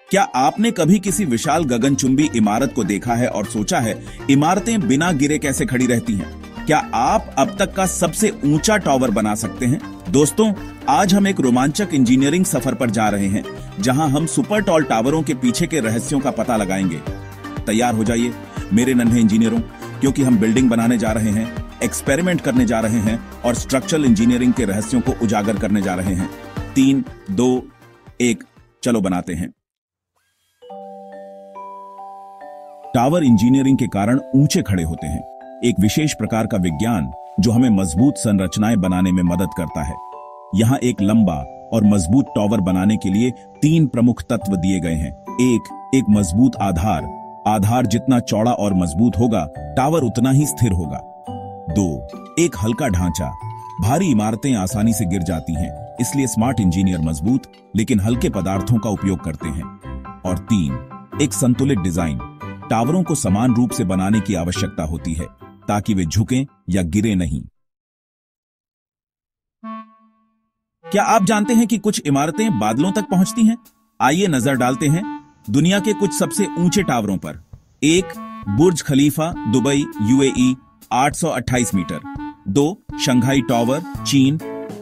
क्या आपने कभी किसी विशाल गगनचुंबी इमारत को देखा है और सोचा है इमारतें बिना गिरे कैसे खड़ी रहती हैं? क्या आप अब तक का सबसे ऊंचा टावर बना सकते हैं? दोस्तों, आज हम एक रोमांचक इंजीनियरिंग सफर पर जा रहे हैं, जहां हम सुपर टॉल टावरों के पीछे के रहस्यों का पता लगाएंगे। तैयार हो जाइए मेरे नन्हे इंजीनियरों, क्योंकि हम बिल्डिंग बनाने जा रहे हैं, एक्सपेरिमेंट करने जा रहे हैं और स्ट्रक्चरल इंजीनियरिंग के रहस्यों को उजागर करने जा रहे हैं। 3, 2, 1, चलो बनाते हैं। टावर इंजीनियरिंग के कारण ऊंचे खड़े होते हैं, एक विशेष प्रकार का विज्ञान जो हमें मजबूत संरचनाएं बनाने में मदद करता है। यहाँ एक लंबा और मजबूत टावर बनाने के लिए 3 प्रमुख तत्व दिए गए हैं। एक मजबूत आधार जितना चौड़ा और मजबूत होगा, टावर उतना ही स्थिर होगा। 2, एक हल्का ढांचा, भारी इमारतें आसानी से गिर जाती हैं, इसलिए स्मार्ट इंजीनियर मजबूत लेकिन हल्के पदार्थों का उपयोग करते हैं। और 3, एक संतुलित डिजाइन, टावरों को समान रूप से बनाने की आवश्यकता होती है ताकि वे झुकें या गिरे नहीं। क्या आप जानते हैं कि कुछ इमारतें बादलों तक पहुंचती हैं? आइए नजर डालते हैं दुनिया के कुछ सबसे ऊंचे टावरों पर। 1, Burj Khalifa, Dubai, UAE, 828 meter. 2, Shanghai tower, चीन,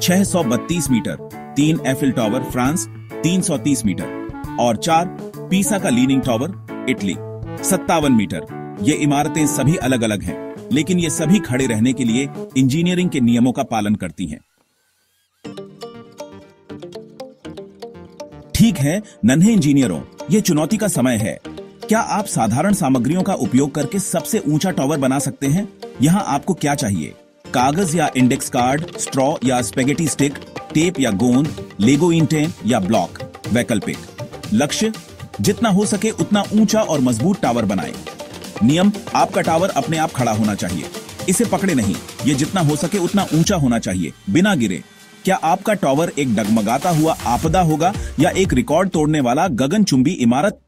632 meter. 3, Eiffel tower, France, 330 meter. और 4, पीसा का लीनिंग टावर, इटली, 57 मीटर। ये इमारतें सभी अलग अलग हैं, लेकिन ये सभी खड़े रहने के लिए इंजीनियरिंग के नियमों का पालन करती हैं। ठीक है नन्हे इंजीनियरों, ये चुनौती का समय है। क्या आप साधारण सामग्रियों का उपयोग करके सबसे ऊंचा टावर बना सकते हैं? यहाँ आपको क्या चाहिए? कागज या इंडेक्स कार्ड, स्ट्रॉ या स्पेगेटी स्टिक, टेप या गोंद, लेगो ईंटें या ब्लॉक। वैकल्पिक लक्ष्य, जितना हो सके उतना ऊंचा और मजबूत टावर बनाएं। नियम, आपका टावर अपने आप खड़ा होना चाहिए, इसे पकड़े नहीं। ये जितना हो सके उतना ऊंचा होना चाहिए, बिना गिरे। क्या आपका टावर एक डगमगाता हुआ आपदा होगा या एक रिकॉर्ड तोड़ने वाला गगनचुंबी इमारत?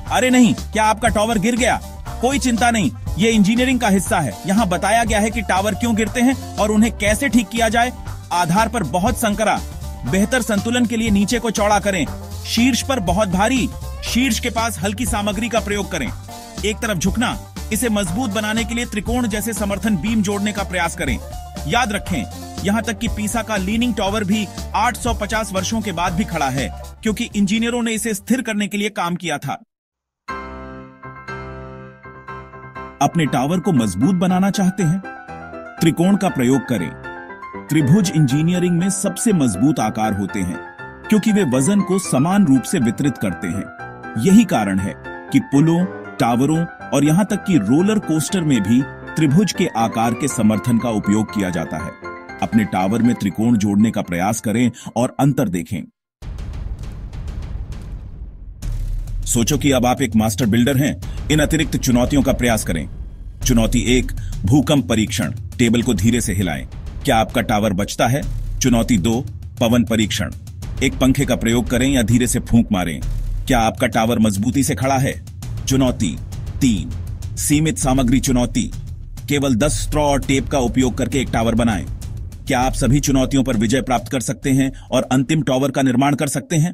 अरे नहीं, क्या आपका टावर गिर गया? कोई चिंता नहीं, ये इंजीनियरिंग का हिस्सा है। यहाँ बताया गया है कि टावर क्यों गिरते हैं और उन्हें कैसे ठीक किया जाए। आधार पर बहुत संकरा, बेहतर संतुलन के लिए नीचे को चौड़ा करें। शीर्ष पर बहुत भारी, शीर्ष के पास हल्की सामग्री का प्रयोग करें। एक तरफ झुकना, इसे मजबूत बनाने के लिए त्रिकोण जैसे समर्थन बीम जोड़ने का प्रयास करें। याद रखें, यहां तक कि पीसा का लीनिंग टावर भी 850 वर्षों के बाद भी खड़ा है, क्योंकि इंजीनियरों ने इसे स्थिर करने के लिए काम किया था। अपने टावर को मजबूत बनाना चाहते हैं? त्रिकोण का प्रयोग करें। त्रिभुज इंजीनियरिंग में सबसे मजबूत आकार होते हैं, क्योंकि वे वजन को समान रूप से वितरित करते हैं। यही कारण है कि पुलों, टावरों और यहां तक कि रोलर कोस्टर में भी त्रिभुज के आकार के समर्थन का उपयोग किया जाता है। अपने टावर में त्रिकोण जोड़ने का प्रयास करें और अंतर देखें। सोचो कि अब आप एक मास्टर बिल्डर हैं। इन अतिरिक्त चुनौतियों का प्रयास करें। चुनौती 1, भूकंप परीक्षण, टेबल को धीरे से हिलाएं। क्या आपका टावर बचता है? चुनौती 2, पवन परीक्षण, एक पंखे का प्रयोग करें या धीरे से फूंक मारें। क्या आपका टावर मजबूती से खड़ा है? चुनौती 3, सीमित सामग्री चुनौती, केवल 10 स्ट्रॉ और टेप का उपयोग करके एक टावर बनाएं। क्या आप सभी चुनौतियों पर विजय प्राप्त कर सकते हैं और अंतिम टावर का निर्माण कर सकते हैं?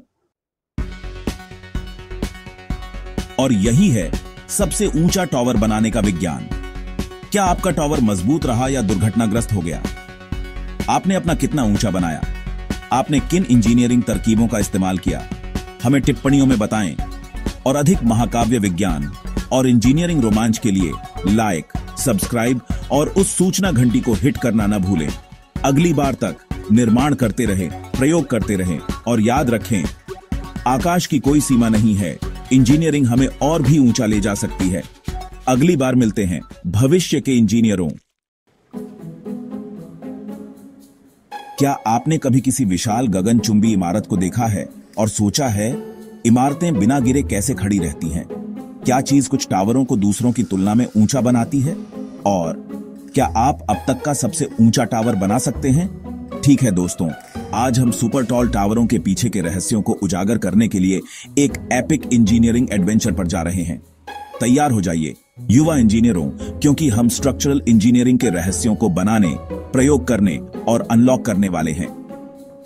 और यही है सबसे ऊंचा टावर बनाने का विज्ञान। क्या आपका टावर मजबूत रहा या दुर्घटनाग्रस्त हो गया? आपने अपना कितना ऊंचा बनाया? आपने किन इंजीनियरिंग तरकीबों का इस्तेमाल किया? हमें टिप्पणियों में बताएं। और अधिक महाकाव्य विज्ञान और इंजीनियरिंग रोमांच के लिए लाइक, सब्सक्राइब और उस सूचना घंटी को हिट करना न भूलें। अगली बार तक निर्माण करते रहें, प्रयोग करते रहें और याद रखें, आकाश की कोई सीमा नहीं है। इंजीनियरिंग हमें और भी ऊंचा ले जा सकती है। अगली बार मिलते हैं भविष्य के इंजीनियरों। क्या आपने कभी किसी विशाल गगनचुंबी इमारत को देखा है और सोचा है इमारतें बिना गिरे कैसे खड़ी रहती हैं? क्या चीज कुछ टावरों को दूसरों की तुलना में ऊंचा बनाती है? और क्या आप अब तक का सबसे ऊंचा टावर बना सकते हैं? ठीक है दोस्तों, आज हम सुपर टॉल टावरों के पीछे के रहस्यों को उजागर करने के लिए एक एपिक इंजीनियरिंग एडवेंचर पर जा रहे हैं। तैयार हो जाइए युवा इंजीनियरों, क्योंकि हम स्ट्रक्चरल इंजीनियरिंग के रहस्यों को बनाने, प्रयोग करने और अनलॉक करने वाले हैं।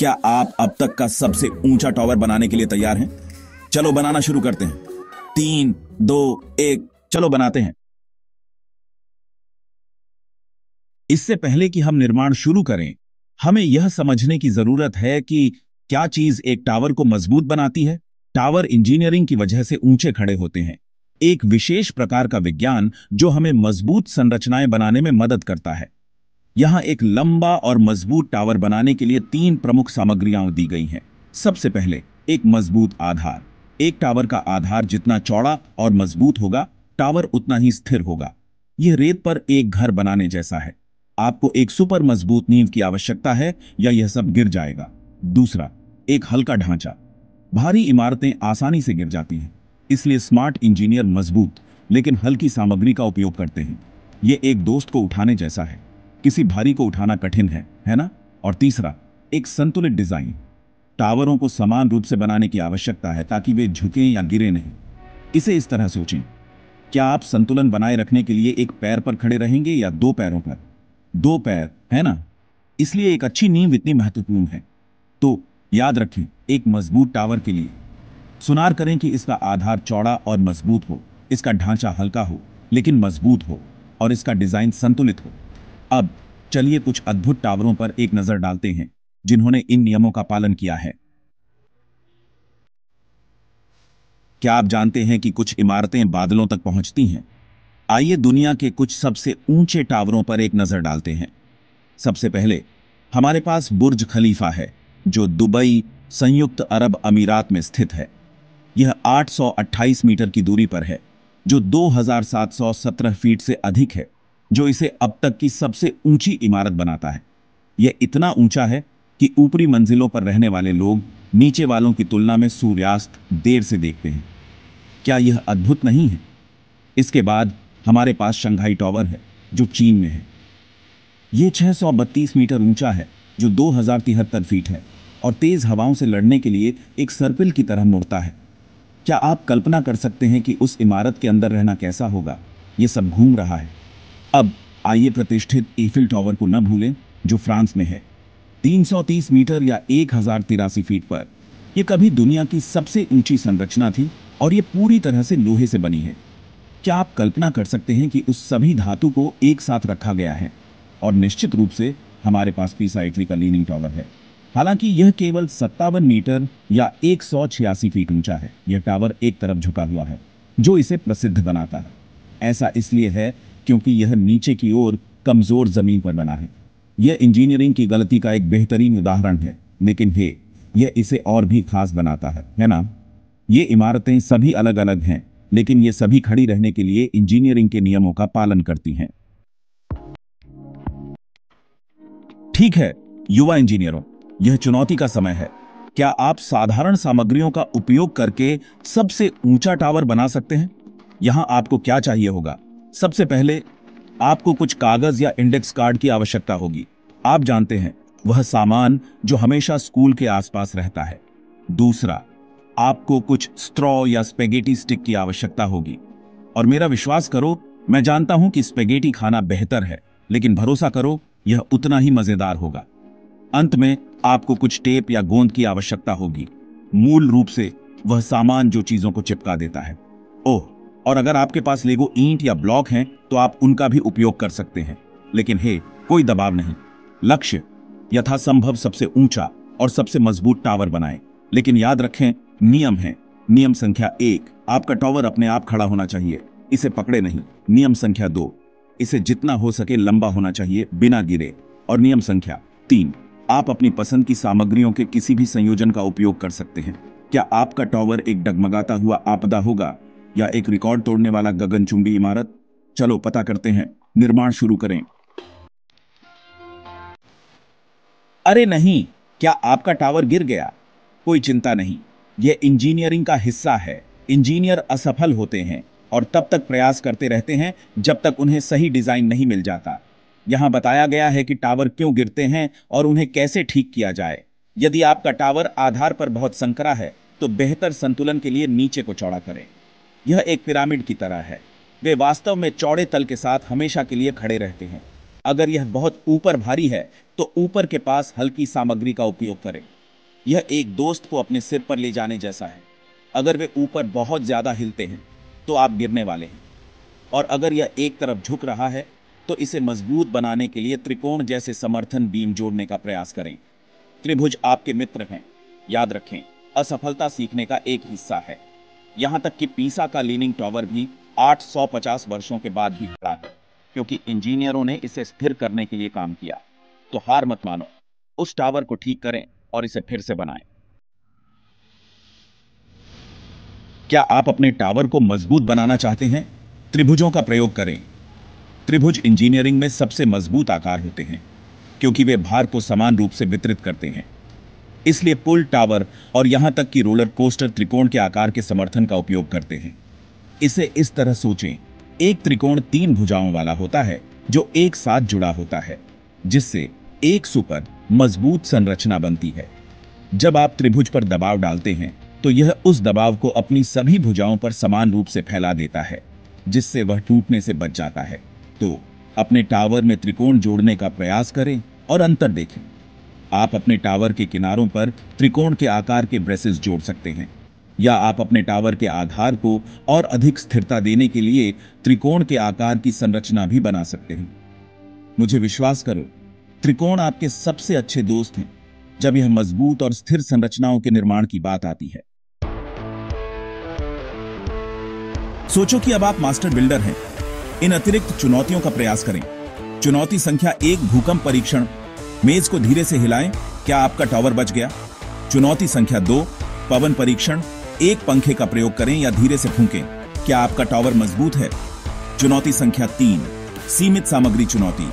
क्या आप अब तक का सबसे ऊंचा टावर बनाने के लिए तैयार हैं? चलो बनाना शुरू करते हैं। 3, 2, 1, चलो बनाते हैं। इससे पहले कि हम निर्माण शुरू करें, हमें यह समझने की जरूरत है कि क्या चीज एक टावर को मजबूत बनाती है। टावर इंजीनियरिंग की वजह से ऊंचे खड़े होते हैं, एक विशेष प्रकार का विज्ञान जो हमें मजबूत संरचनाएं बनाने में मदद करता है। यहां एक लंबा और मजबूत टावर बनाने के लिए 3 प्रमुख सामग्रियां दी गई हैं। सबसे पहले, एक मजबूत आधार। एक टावर का आधार जितना चौड़ा और मजबूत होगा, टावर उतना ही स्थिर होगा। यह रेत पर एक घर बनाने जैसा है। आपको एक सुपर मजबूत नींव की आवश्यकता है या यह सब गिर जाएगा। दूसरा, एक हल्का ढांचा। भारी इमारतें आसानी से गिर जाती हैं, इसलिए स्मार्ट इंजीनियर मजबूत लेकिन हल्की सामग्री का उपयोग करते हैं। यह एक दोस्त को उठाने जैसा है। किसी भारी को उठाना कठिन है ना? और तीसरा, एक संतुलित डिजाइन। टावरों को समान रूप से बनाने की आवश्यकता है ताकि वे झुकें या गिरे नहीं। इसे इस तरह सोचें, क्या आप संतुलन बनाए रखने के लिए एक पैर पर खड़े रहेंगे या 2 पैरों पर? 2 पैर, है ना? इसलिए एक अच्छी नींव इतनी महत्वपूर्ण है। तो याद रखें, एक मजबूत टावर के लिए सुनार करें कि इसका आधार चौड़ा और मजबूत हो, इसका ढांचा हल्का हो लेकिन मजबूत हो, और इसका डिजाइन संतुलित हो। अब चलिए कुछ अद्भुत टावरों पर एक नजर डालते हैं जिन्होंने इन नियमों का पालन किया है। क्या आप जानते हैं कि कुछ इमारतें बादलों तक पहुंचती हैं? आइए दुनिया के कुछ सबसे ऊंचे टावरों पर एक नजर डालते हैं। सबसे पहले हमारे पास बुर्ज खलीफा है, जो दुबई, संयुक्त अरब अमीरात में स्थित है। यह 828 मीटर की दूरी पर है, जो 2717 फीट से अधिक है, जो इसे अब तक की सबसे ऊंची इमारत बनाता है। यह इतना ऊंचा है कि ऊपरी मंजिलों पर रहने वाले लोग नीचे वालों की तुलना में सूर्यास्त देर से देखते हैं। क्या यह अद्भुत नहीं है? इसके बाद हमारे पास शंघाई टावर है, जो चीन में है। यह 632 मीटर ऊंचा है, जो 2073 फीट है, और तेज हवाओं से लड़ने के लिए एक सर्पिल की तरह मुड़ता है। क्या आप कल्पना कर सकते हैं कि उस इमारत के अंदर रहना कैसा होगा? यह सब घूम रहा है। अब आइए प्रतिष्ठित ईफिल टावर को न भूलें, जो फ्रांस में है। 330 मीटर या 1083 फीट पर यह कभी दुनिया की सबसे ऊंची संरचना थी, और यह पूरी तरह से लोहे से बनी है। क्या आप कल्पना कर सकते हैं कि उस सभी धातु को एक साथ रखा गया है? और निश्चित रूप से हमारे पास पीसा इटली का लीनिंग टावर है। हालांकि यह केवल 57 मीटर या 186 फीट ऊंचा है। यह टावर एक तरफ झुका हुआ है, जो इसे प्रसिद्ध बनाता है। ऐसा इसलिए है क्योंकि यह नीचे की ओर कमजोर जमीन पर बना है। यह इंजीनियरिंग की गलती का एक बेहतरीन उदाहरण है, लेकिन यह इसे और भी खास बनाता है ना? ये इमारतें सभी अलग अलग हैं, लेकिन ये सभी खड़ी रहने के लिए इंजीनियरिंग के नियमों का पालन करती हैं। ठीक है युवा इंजीनियरों, यह चुनौती का समय है। क्या आप साधारण सामग्रियों का उपयोग करके सबसे ऊंचा टावर बना सकते हैं? यहां आपको क्या चाहिए होगा? सबसे पहले आपको कुछ कागज या इंडेक्स कार्ड की आवश्यकता होगी। आप जानते हैं, वह सामान जो हमेशा स्कूल के आसपास रहता है। दूसरा, आपको कुछ स्ट्रॉ या स्पेगेटी स्टिक की आवश्यकता होगी। और मेरा विश्वास करो, मैं जानता हूं कि स्पेगेटी खाना बेहतर है, लेकिन भरोसा करो, यह उतना ही मजेदार होगा। अंत में आपको कुछ टेप या गोंद की आवश्यकता होगी, मूल रूप से वह सामान जो चीजों को चिपका देता है। ओह, और अगर आपके पास लेगो ईंट या ब्लॉक हैं, तो आप उनका भी उपयोग कर सकते हैं। लेकिन कोई दबाव नहीं। लक्ष्य यथासंभव सबसे ऊंचा और सबसे मजबूत टावर बनाएं। लेकिन याद रखें, नियम है। नियम संख्या 1, आपका टावर अपने आप खड़ा होना चाहिए, इसे पकड़े नहीं। नियम संख्या 2, इसे जितना हो सके लंबा होना चाहिए बिना गिरे। और नियम संख्या 3, आप अपनी पसंद की सामग्रियों के किसी भी संयोजन का उपयोग कर सकते हैं। क्या आपका टावर एक डगमगाता हुआ आपदा होगा या एक रिकॉर्ड तोड़ने वाला गगनचुंबी इमारत? चलो पता करते हैं। निर्माण शुरू करें। अरे नहीं, क्या आपका टावर गिर गया? कोई चिंता नहीं, यह इंजीनियरिंग का हिस्सा है। इंजीनियर असफल होते हैं और तब तक प्रयास करते रहते हैं जब तक उन्हें सही डिजाइन नहीं मिल जाता। यहां बताया गया है कि टावर क्यों गिरते हैं और उन्हें कैसे ठीक किया जाए। यदि आपका टावर आधार पर बहुत संकरा है, तो बेहतर संतुलन के लिए नीचे को चौड़ा करें। यह एक पिरामिड की तरह है। वे वास्तव में चौड़े तल के साथ हमेशा के लिए खड़े रहते हैं। अगर यह बहुत ऊपर भारी है तो ऊपर के पास हल्की सामग्री का उपयोग करें। यह एक दोस्त को अपने सिर पर ले जाने जैसा है। अगर वे ऊपर बहुत ज्यादा हिलते हैं तो आप गिरने वाले हैं। और अगर यह एक तरफ झुक रहा है तो इसे मजबूत बनाने के लिए त्रिकोण जैसे समर्थन बीम जोड़ने का प्रयास करें। त्रिभुज आपके मित्र हैं। याद रखें, असफलता सीखने का एक हिस्सा है। यहां तक कि पीसा का लीनिंग टॉवर भी 850 वर्षों के बाद भी खड़ा है, क्योंकि इंजीनियरों ने इसे स्थिर करने के लिए काम किया। तो हार मत मानो, उस टावर को ठीक करें और इसे फिर से बनाएं। क्या आप अपने टावर को मजबूत बनाना चाहते हैं? त्रिभुजों का प्रयोग करें। त्रिभुज इंजीनियरिंग में सबसे मजबूत आकार होते हैं, क्योंकि वे भार को समान रूप से वितरित करते हैं। इसलिए पुल, टावर और यहां तक कि रोलर कोस्टर त्रिकोण के आकार के समर्थन का उपयोग करते हैं। इसे इस तरह सोचें, एक त्रिकोण 3 भुजाओं वाला होता है जो एक साथ जुड़ा होता है, जिससे एक सुपर मजबूत संरचना बनती है। जब आप त्रिभुज पर दबाव डालते हैं तो यह उस दबाव को अपनी सभी भुजाओं पर समान रूप से फैला देता है, जिससे वह टूटने से बच जाता है। तो अपने टावर में त्रिकोण जोड़ने का प्रयास करें और अंतर देखें। आप अपने टावर के किनारों पर त्रिकोण के आकार के ब्रेसेस जोड़ सकते हैं, या आप अपने टावर के आधार को और अधिक स्थिरता देने के लिए त्रिकोण के आकार की संरचना भी बना सकते हैं। मुझे विश्वास करो, त्रिकोण आपके सबसे अच्छे दोस्त हैं जब यह मजबूत और स्थिर संरचनाओं के निर्माण की बात आती है। सोचो कि अब आप मास्टर बिल्डर हैं। इन अतिरिक्त चुनौतियों का प्रयास करें। चुनौती संख्या 1, भूकंप परीक्षण। मेज को धीरे से हिलाएं, क्या आपका टावर बच गया? चुनौती संख्या 2, पवन परीक्षण। एक पंखे का प्रयोग करें या धीरे से फूंकें, क्या आपका टावर मजबूत है? चुनौती संख्या 3, सीमित सामग्री चुनौती।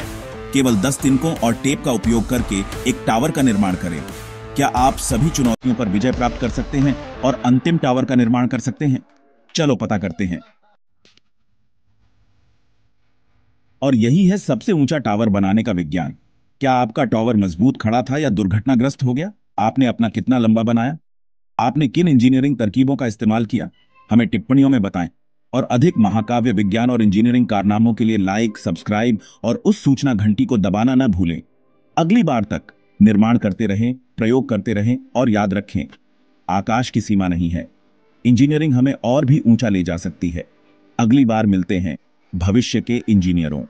केवल 10 तिनकों और टेप का उपयोग करके एक टावर का निर्माण करें। क्या आप सभी चुनौतियों पर विजय प्राप्त कर सकते हैं और अंतिम टावर का निर्माण कर सकते हैं? चलो पता करते हैं। और यही है सबसे ऊंचा टावर बनाने का विज्ञान। क्या आपका टावर मजबूत खड़ा था या दुर्घटनाग्रस्त हो गया? आपने अपना कितना लंबा बनाया? आपने किन इंजीनियरिंग तरकीबों का इस्तेमाल किया? हमें टिप्पणियों में बताएं। और अधिक महाकाव्य विज्ञान और इंजीनियरिंग कारनामों के लिए लाइक, सब्सक्राइब और उस सूचना घंटी को दबाना न भूलें। अगली बार तक निर्माण करते रहें, प्रयोग करते रहें और याद रखें, आकाश की सीमा नहीं है। इंजीनियरिंग हमें और भी ऊंचा ले जा सकती है। अगली बार मिलते हैं भविष्य के इंजीनियरों।